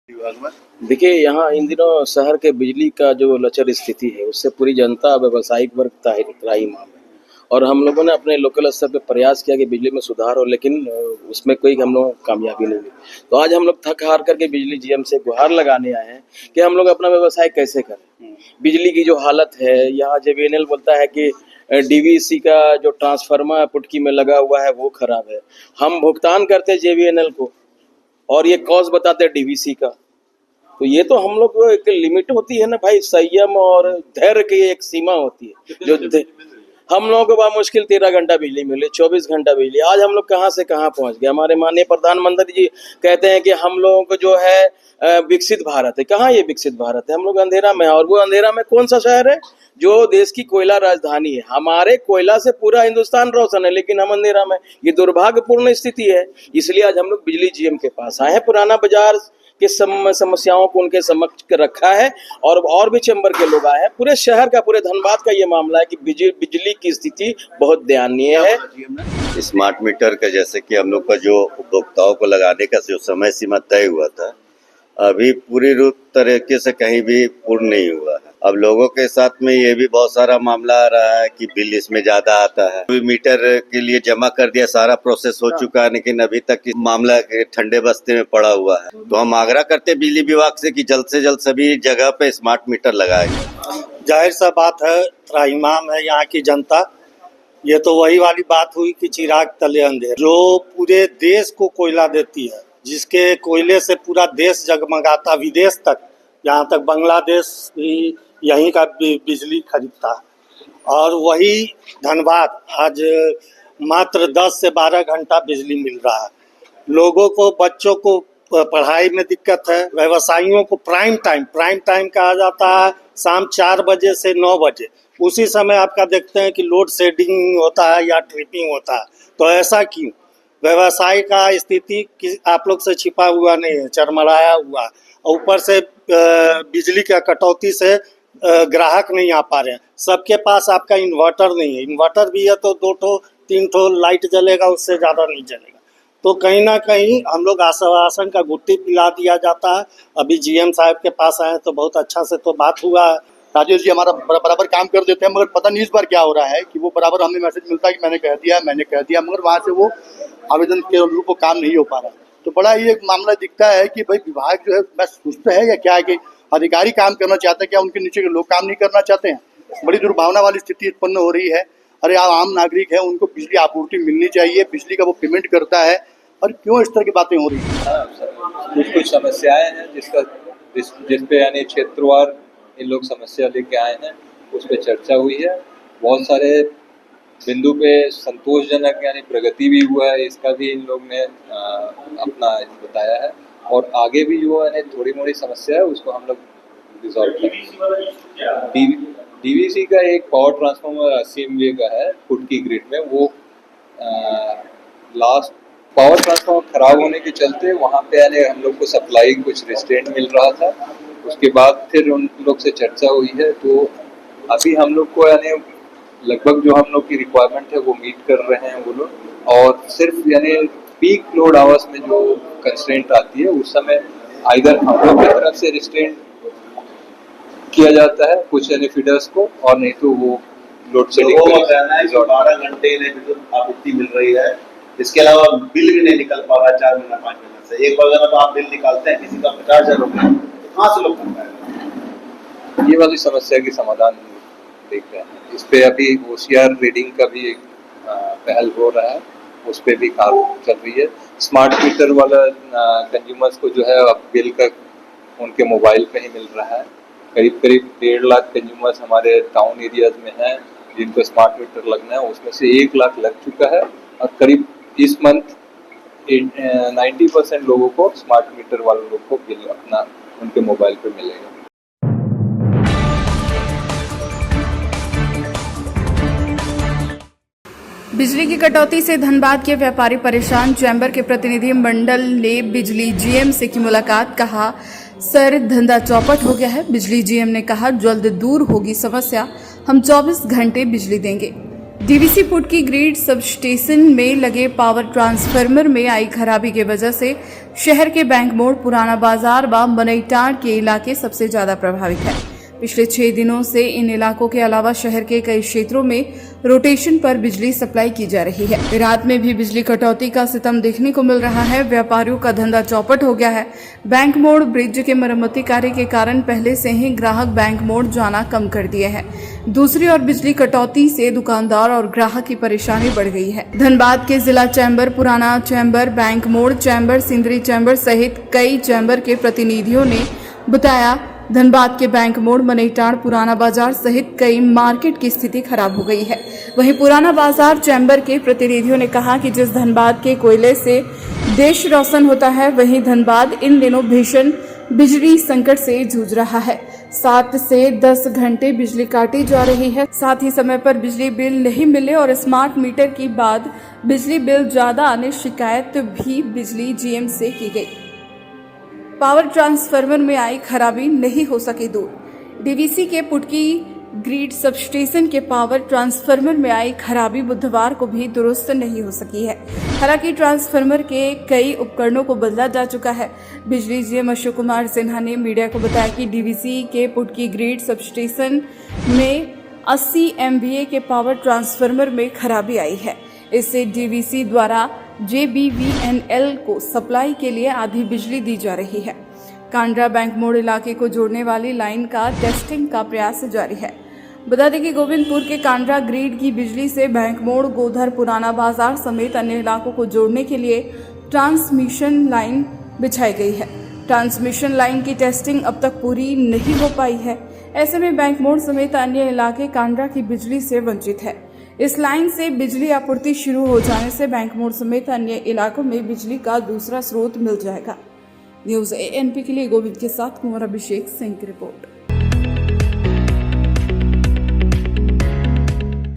विभाग में। देखिए, यहाँ इन दिनों शहर के बिजली का जो लचर स्थिति है, उससे पूरी जनता व्यावसायिक वर्ग त्राहिमाम है। और हम लोगों ने अपने लोकल स्तर पे प्रयास किया कि बिजली में सुधार हो, लेकिन उसमें कोई हम लोग कामयाबी नहीं मिली। तो आज हम लोग थक हार करके बिजली जीएम से गुहार लगाने आए हैं कि हम लोग अपना व्यवसाय कैसे करें। बिजली की जो हालत है, यहाँ जेबीएनएल बोलता है कि डीवीसी का जो ट्रांसफार्मर पुटकी में लगा हुआ है वो खराब है। हम भुगतान करते हैं जेबीएनएल को और ये कॉस्ट बताते हैं डीवीसी का। तो ये तो हम लोग को एक लिमिट होती है ना भाई, संयम और धैर्य की एक सीमा होती है। जो हम लोगों को मुश्किल 13 घंटा बिजली मिली, 24 घंटा बिजली। आज हम लोग कहाँ से कहाँ पहुंच गए। हमारे माननीय प्रधानमंत्री जी कहते हैं कि हम लोगों को जो है विकसित भारत है। कहाँ ये विकसित भारत है? हम लोग अंधेरा में है। और वो अंधेरा में कौन सा शहर है जो देश की कोयला राजधानी है? हमारे कोयला से पूरा हिंदुस्तान रोशन है, लेकिन हम अंधेरा में। ये दुर्भाग्यपूर्ण स्थिति है। इसलिए आज हम लोग बिजली जीएम के पास आए हैं। पुराना बाजार के समस्याओं को उनके समक्ष रखा है और भी चैम्बर के लोग आए हैं। पूरे शहर का, पूरे धनबाद का ये मामला है कि बिजली की स्थिति बहुत दयनीय है। स्मार्ट मीटर का जैसे कि हम लोग का जो उपभोक्ताओं को लगाने का जो समय सीमा तय हुआ था, अभी पूरी रूप तरीके से कहीं भी पूर्ण नहीं हुआ है। अब लोगों के साथ में ये भी बहुत सारा मामला आ रहा है कि बिल इसमें ज्यादा आता है। अभी मीटर के लिए जमा कर दिया, सारा प्रोसेस हो चुका है, लेकिन अभी तक मामला ठंडे बस्ते में पड़ा हुआ है। तो हम आग्रह करते हैं बिजली विभाग से कि जल्द से जल्द सभी जगह पे स्मार्ट मीटर लगाए। जाहिर सा बात है, त्राहिमाम है यहाँ की जनता। ये तो वही वाली बात हुई कि चिराग तले अंधेरा। जो पूरे देश को कोयला देती है, जिसके कोयले से पूरा देश जगमगाता, विदेश तक, यहाँ तक बांग्लादेश भी यहीं का बिजली खरीदता है। और वही धनबाद आज मात्र 10 से 12 घंटा बिजली मिल रहा है। लोगों को, बच्चों को पढ़ाई में दिक्कत है। व्यवसायियों को प्राइम टाइम कहा जाता है, शाम 4 बजे से 9 बजे। उसी समय आपका देखते हैं कि लोड शेडिंग होता है या ट्रिपिंग होता है। तो ऐसा क्यों? व्यवसाय का स्थिति आप लोग से छिपा हुआ नहीं है, चरमराया हुआ। ऊपर से बिजली का कटौती से ग्राहक नहीं आ पा रहे हैं। सबके पास आपका इन्वर्टर नहीं है। इन्वर्टर भी है तो 2 ठो 3 ठो लाइट जलेगा, उससे ज़्यादा नहीं जलेगा। तो कहीं ना कहीं हम लोग आश्वासन का गुट्टी पिला दिया जाता है। अभी जीएम साहब के पास आए तो बहुत अच्छा से तो बात हुआ है। राजेश जी हमारा बराबर काम कर देते हैं, मगर पता नहीं इस बार क्या हो रहा है कि वो बराबर हमें मैसेज मिलता है कि मैंने कह दिया, मगर वहाँ से वो आवेदन के अनुरूप वो काम नहीं हो पा रहा। तो बड़ा ही एक मामला दिखता है कि भाई विभाग जो है बस सुस्त है या क्या है कि अधिकारी काम करना चाहते हैं, क्या उनके नीचे के लोग काम नहीं करना चाहते हैं? बड़ी दुर्भावना वाली स्थिति उत्पन्न हो रही है। अरे आम नागरिक है, उनको बिजली आपूर्ति मिलनी चाहिए, बिजली का वो पेमेंट करता है, और क्यों इस तरह की बातें हो रही है? कुछ समस्याएं हैं जिस पे यानी क्षेत्रवार इन लोग समस्या लेके आए हैं, उस पर चर्चा हुई है। बहुत सारे बिंदु पे संतोषजनक यानी प्रगति भी हुआ है, इसका भी इन लोग ने अपना बताया है। और आगे भी जो है थोड़ी मोड़ी समस्या है उसको हम लोग रिजॉल्व करेंगे। डीवीसी का एक पावर ट्रांसफार्मर 80 MVA का है फुट की ग्रिड में, वो लास्ट पावर ट्रांसफार्मर खराब होने के चलते वहाँ पे यानी हम लोग को सप्लाई कुछ रिस्ट्रेंट मिल रहा था। उसके बाद फिर उन लोग से चर्चा हुई है, तो अभी हम लोग को यानी लगभग जो हम लोग की रिक्वायरमेंट है वो मीट कर रहे हैं वो लोग। और सिर्फ यानी पीक लोड आवर्स में जो कंस्ट्रेंट आती है उस समय आइदर हम लोग की तरफ से रिस्ट्रेंट किया जाता है कुछ यानी फीडर्स को, और नहीं तो वो लोड शेडिंग 12 घंटे विद्युत आपूर्ति मिल रही है। इसके अलावा बिल भी नहीं निकल पा रहा 4 महीना 5 महीने से। एक बार अगर आप बिल निकालते हैं किसी का 50,000 रुपये, तो कहाँ से लोग कर पाएंगे? ये वाली समस्या की समाधान देख रहे हैं। इस पे अभी होशियार रीडिंग का भी एक पहल हो रहा है, उस पे भी काम चल रही है। स्मार्ट मीटर वाला कंज्यूमर्स को जो है अब बिल का उनके मोबाइल पे ही मिल रहा है। करीब 1.5 लाख कंज्यूमर्स हमारे टाउन एरियाज में हैं जिनको स्मार्ट मीटर लगना है, उसमें से 1 लाख लग चुका है। और करीब इस मंथ 90% लोगों को, स्मार्ट मीटर वाले लोगों को बिल अपना उनके मोबाइल पे मिलेगा। बिजली की कटौती से धनबाद के व्यापारी परेशान। चैम्बर के प्रतिनिधि मंडल ने बिजली जीएम से की मुलाकात, कहा सर धंधा चौपट हो गया है। बिजली जीएम ने कहा जल्द दूर होगी समस्या, हम 24 घंटे बिजली देंगे। DVC Putki grid sub station में लगे पावर ट्रांसफार्मर में आई खराबी की वजह से शहर के बैंक मोड़, पुराना बाजार व मनईटांड के इलाके सबसे ज्यादा प्रभावित है। पिछले 6 दिनों से इन इलाकों के अलावा शहर के कई क्षेत्रों में रोटेशन पर बिजली सप्लाई की जा रही है। रात में भी बिजली कटौती का सितम देखने को मिल रहा है। व्यापारियों का धंधा चौपट हो गया है। बैंक मोड़ ब्रिज के मरम्मती कार्य के कारण पहले से ही ग्राहक बैंक मोड़ जाना कम कर दिए हैं। दूसरी ओर बिजली कटौती से दुकानदार और ग्राहक की परेशानी बढ़ गई है। धनबाद के जिला चैम्बर, पुराना चैम्बर, बैंक मोड़ चैम्बर, सिंदरी चैम्बर सहित कई चैम्बर के प्रतिनिधियों ने बताया धनबाद के बैंक मोड़, मनईटांड, पुराना बाजार सहित कई मार्केट की स्थिति खराब हो गई है। वहीं पुराना बाजार चैम्बर के प्रतिनिधियों ने कहा कि जिस धनबाद के कोयले से देश रोशन होता है, वहीं धनबाद इन दिनों भीषण बिजली संकट से जूझ रहा है। 7 से 10 घंटे बिजली काटी जा रही है। साथ ही समय पर बिजली बिल नहीं मिले और स्मार्ट मीटर की बाद बिजली बिल ज्यादा आने शिकायत भी बिजली जीएम से की गई। पावर ट्रांसफार्मर में आई खराबी नहीं हो सकी दूर। डीवीसी के पुटकी ग्रिड सब स्टेशन के पावर ट्रांसफार्मर में आई खराबी बुधवार को भी दुरुस्त नहीं हो सकी है। हालांकि ट्रांसफार्मर के कई उपकरणों को बदला जा चुका है। बिजली जीएम अशोक कुमार सिन्हा ने मीडिया को बताया कि डीवीसी के पुटकी ग्रिड सब स्टेशन में 80 MVA के पावर ट्रांसफार्मर में खराबी आई है। इससे डीवीसी द्वारा JBVNL को सप्लाई के लिए आधी बिजली दी जा रही है। कांड्रा बैंक मोड़ इलाके को जोड़ने वाली लाइन का टेस्टिंग का प्रयास जारी है। बता दें कि गोविंदपुर के कांड्रा ग्रिड की बिजली से बैंक मोड़, गोधर, पुराना बाजार समेत अन्य इलाकों को जोड़ने के लिए ट्रांसमिशन लाइन बिछाई गई है। ट्रांसमिशन लाइन की टेस्टिंग अब तक पूरी नहीं हो पाई है। ऐसे में बैंक मोड़ समेत अन्य इलाके कांड्रा की बिजली से वंचित है। इस लाइन से बिजली आपूर्ति शुरू हो जाने से बैंक मोड़ समेत अन्य इलाकों में बिजली का दूसरा स्रोत मिल जाएगा। न्यूज़ ANP के लिए गोविंद के साथ कुमार अभिषेक सिंह की रिपोर्ट।